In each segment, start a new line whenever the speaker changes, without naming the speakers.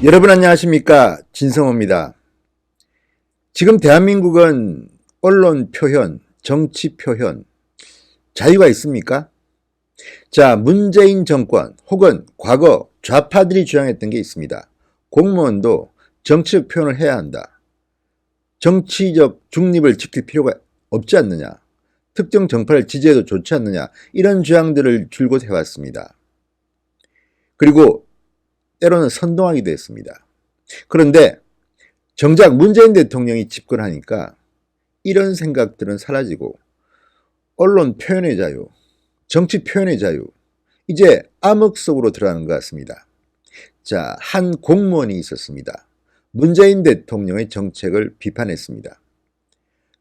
여러분 안녕하십니까, 진성호입니다. 지금 대한민국은 언론 표현, 정치 표현 자유가 있습니까? 자, 문재인 정권 혹은 과거 좌파들이 주장했던 게 있습니다. 공무원도 정치적 표현을 해야 한다. 정치적 중립을 지킬 필요가 없지 않느냐. 특정 정파를 지지해도 좋지 않느냐. 이런 주장들을 줄곧 해왔습니다. 그리고 때로는 선동하기도 했습니다. 그런데 정작 문재인 대통령이 집권하니까 이런 생각들은 사라지고 언론 표현의 자유, 정치 표현의 자유, 이제 암흑 속으로 들어가는 것 같습니다. 자, 한 공무원이 있었습니다. 문재인 대통령의 정책을 비판했습니다.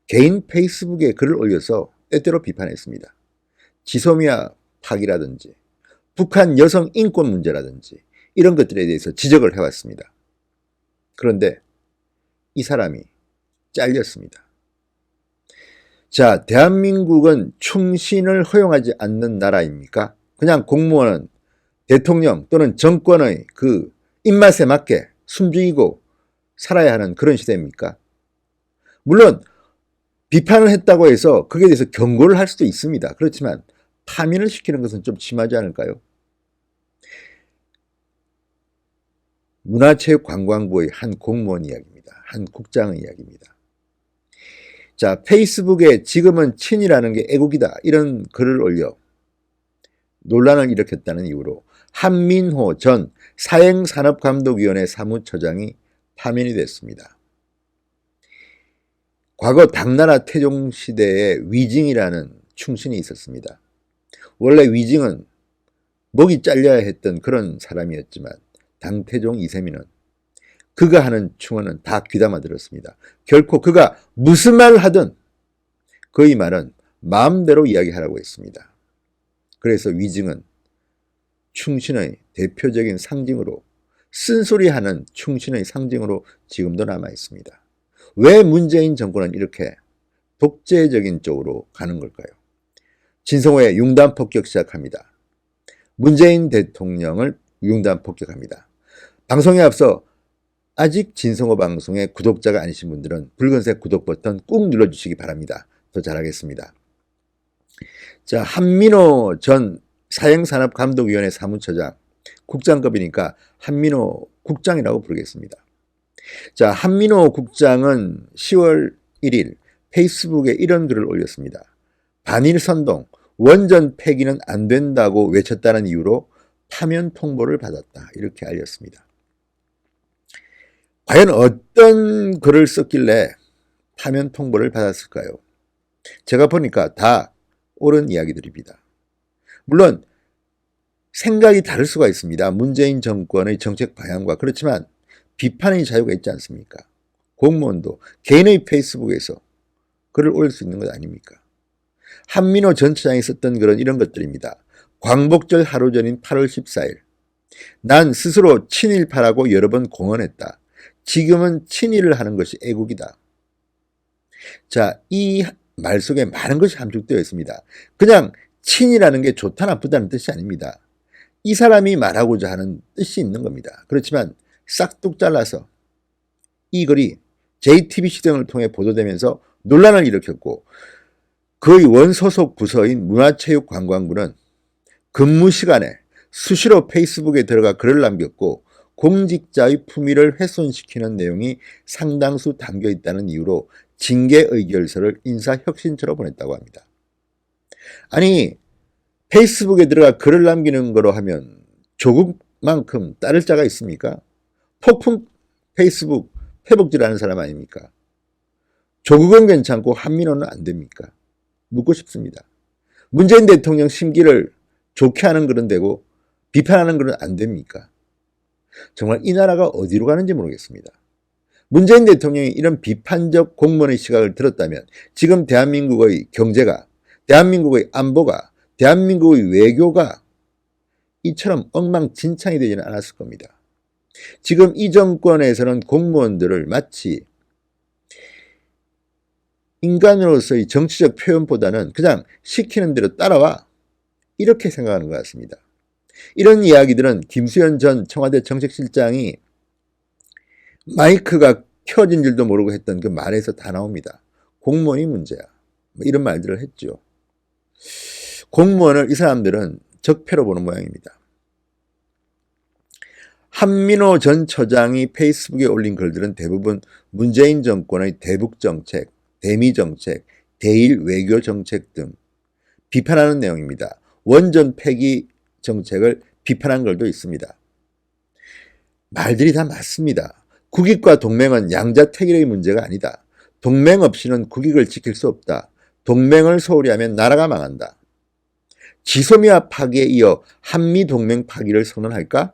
개인 페이스북에 글을 올려서 때때로 비판했습니다. 지소미아 파기라든지 북한 여성 인권 문제라든지 이런 것들에 대해서 지적을 해왔습니다. 그런데 이 사람이 잘렸습니다. 자, 대한민국은 충신을 허용하지 않는 나라입니까? 그냥 공무원은 대통령 또는 정권의 그 입맛에 맞게 숨죽이고 살아야 하는 그런 시대입니까? 물론 비판을 했다고 해서 거기에 대해서 경고를 할 수도 있습니다. 그렇지만 파면을 시키는 것은 좀 심하지 않을까요? 문화체육관광부의 한 공무원 이야기입니다. 한 국장의 이야기입니다. 자, 페이스북에 지금은 친이라는 게 애국이다 이런 글을 올려 논란을 일으켰다는 이유로 한민호 전 사행산업감독위원회 사무처장이 파면이 됐습니다. 과거 당나라 태종시대에 위징이라는 충신이 있었습니다. 원래 위징은 목이 잘려야 했던 그런 사람이었지만 당태종 이세민은 그가 하는 충언은 다 귀담아 들었습니다. 결코 그가 무슨 말을 하든 그의 말은 마음대로 이야기하라고 했습니다. 그래서 위증은 충신의 대표적인 상징으로, 쓴소리하는 충신의 상징으로 지금도 남아 있습니다. 왜 문재인 정권은 이렇게 독재적인 쪽으로 가는 걸까요? 진성호의 융단 폭격 시작합니다. 문재인 대통령을 융단 폭격합니다. 방송에 앞서 아직 진성호 방송의 구독자가 아니신 분들은 붉은색 구독 버튼 꾹 눌러주시기 바랍니다. 더 잘하겠습니다. 자, 한민호 전 사행산업감독위원회 사무처장, 국장급이니까 한민호 국장이라고 부르겠습니다. 자, 한민호 국장은 10월 1일 페이스북에 이런 글을 올렸습니다. 반일 선동, 원전 폐기는 안 된다고 외쳤다는 이유로 파면 통보를 받았다. 이렇게 알렸습니다. 과연 어떤 글을 썼길래 파면 통보를 받았을까요? 제가 보니까 다 옳은 이야기들입니다. 물론 생각이 다를 수가 있습니다. 문재인 정권의 정책 방향과. 그렇지만 비판의 자유가 있지 않습니까? 공무원도 개인의 페이스북에서 글을 올릴 수 있는 것 아닙니까? 한민호 전 처장이 썼던 글은 이런 것들입니다. 광복절 하루 전인 8월 14일 난 스스로 친일파라고 여러 번 공언했다. 지금은 친일을 하는 것이 애국이다. 자, 이 말 속에 많은 것이 함축되어 있습니다. 그냥 친이라는 게 좋다 나쁘다는 뜻이 아닙니다. 이 사람이 말하고자 하는 뜻이 있는 겁니다. 그렇지만 싹둑 잘라서 이 글이 JTBC 등을 통해 보도되면서 논란을 일으켰고 그의 원소속 부서인 문화체육관광부는 근무 시간에 수시로 페이스북에 들어가 글을 남겼고 공직자의 품위를 훼손시키는 내용이 상당수 담겨 있다는 이유로 징계 의결서를 인사혁신처로 보냈다고 합니다. 아니, 페이스북에 들어가 글을 남기는 거로 하면 조국만큼 따를 자가 있습니까? 폭풍 페이스북 회복질하는 사람 아닙니까? 조국은 괜찮고 한민호는 안 됩니까? 묻고 싶습니다. 문재인 대통령 심기를 좋게 하는 글은 되고 비판하는 글은 안 됩니까? 정말 이 나라가 어디로 가는지 모르겠습니다. 문재인 대통령이 이런 비판적 공무원의 시각을 들었다면 지금 대한민국의 경제가, 대한민국의 안보가, 대한민국의 외교가 이처럼 엉망진창이 되지는 않았을 겁니다. 지금 이 정권에서는 공무원들을 마치 인간으로서의 정치적 표현보다는 그냥 시키는 대로 따라와 이렇게 생각하는 것 같습니다. 이런 이야기들은 김수현 전 청와대 정책실장이 마이크가 켜진 줄도 모르고 했던 그 말에서 다 나옵니다. 공무원이 문제야. 뭐 이런 말들을 했죠. 공무원을 이 사람들은 적폐로 보는 모양입니다. 한민호 전 처장이 페이스북에 올린 글들은 대부분 문재인 정권의 대북정책, 대미정책, 대일 외교정책 등 비판하는 내용입니다. 원전 폐기 정책을 비판한 글도 있습니다. 말들이 다 맞습니다. 국익과 동맹은 양자택일의 문제가 아니다. 동맹 없이는 국익을 지킬 수 없다. 동맹을 소홀히 하면 나라가 망한다. 지소미아 파기에 이어 한미동맹 파기를 선언할까?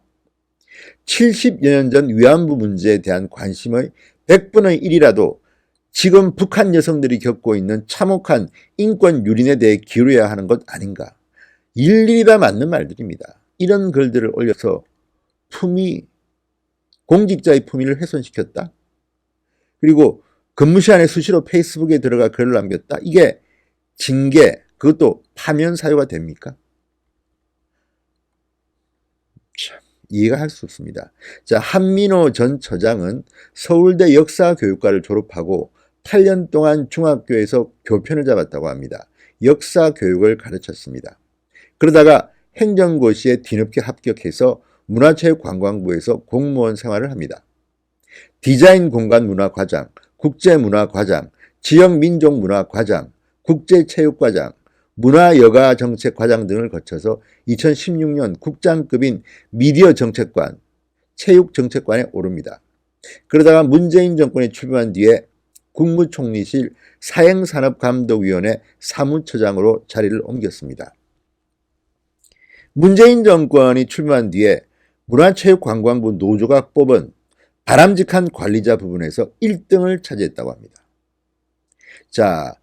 70여 년 전 위안부 문제에 대한 관심의 100분의 1이라도 지금 북한 여성들이 겪고 있는 참혹한 인권 유린에 대해 기울여야 하는 것 아닌가. 일일이 다 맞는 말들입니다. 이런 글들을 올려서 공직자의 품위를 훼손시켰다. 그리고 근무 시간에 수시로 페이스북에 들어가 글을 남겼다. 이게 징계, 그것도 파면 사유가 됩니까? 참, 이해가 할 수 없습니다. 자, 한민호 전 처장은 서울대 역사교육과를 졸업하고 8년 동안 중학교에서 교편을 잡았다고 합니다. 역사교육을 가르쳤습니다. 그러다가 행정고시에 뒤늦게 합격해서 문화체육관광부에서 공무원 생활을 합니다. 디자인공간문화과장, 국제문화과장, 지역민족문화과장, 국제체육과장, 문화여가정책과장 등을 거쳐서 2016년 국장급인 미디어정책관, 체육정책관에 오릅니다. 그러다가 문재인 정권이 출범한 뒤에 국무총리실 사행산업감독위원회 사무처장으로 자리를 옮겼습니다. 문재인 정권이 출범한 뒤에 문화체육관광부 노조가 뽑은 바람직한 관리자 부분에서 1등을 차지했다고 합니다. 자,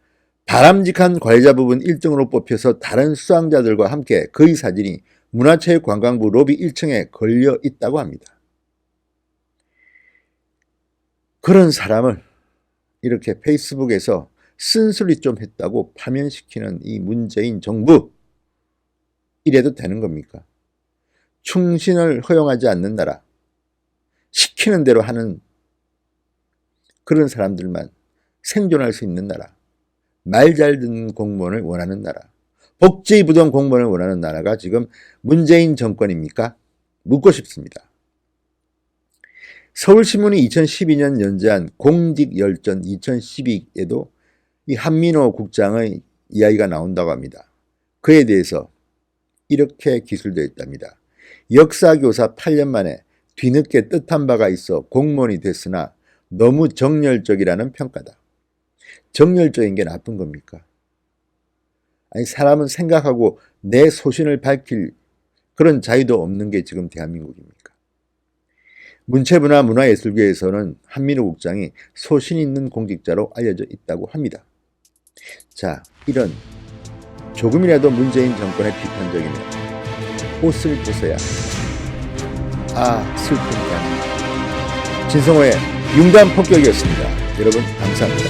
바람직한 관리자 부분 1등으로 뽑혀서 다른 수상자들과 함께 그의 사진이 문화체육관광부 로비 1층에 걸려 있다고 합니다. 그런 사람을 이렇게 페이스북에서 쓴소리 좀 했다고 파면시키는 이 문재인 정부, 이래도 되는 겁니까? 충신을 허용하지 않는 나라, 시키는 대로 하는 그런 사람들만 생존할 수 있는 나라, 말 잘 듣는 공무원을 원하는 나라, 복지부동 공무원을 원하는 나라가 지금 문재인 정권입니까? 묻고 싶습니다. 서울신문이 2012년 연재한 공직열전 2012에도 이 한민호 국장의 이야기가 나온다고 합니다. 그에 대해서 이렇게 기술되어 있답니다. 역사교사 8년 만에 뒤늦게 뜻한 바가 있어 공무원이 됐으나 너무 정열적이라는 평가다. 정열적인 게 나쁜 겁니까? 아니, 사람은 생각하고 내 소신을 밝힐 그런 자유도 없는 게 지금 대한민국입니까? 문체부나 문화예술계에서는 한민호 국장이 소신 있는 공직자로 알려져 있다고 합니다. 자, 이런 조금이라도 문재인 정권에 비판적이면 옷을 벗어야 슬픈 대한민국. 진성호의 융단 폭격이었습니다. 여러분 감사합니다.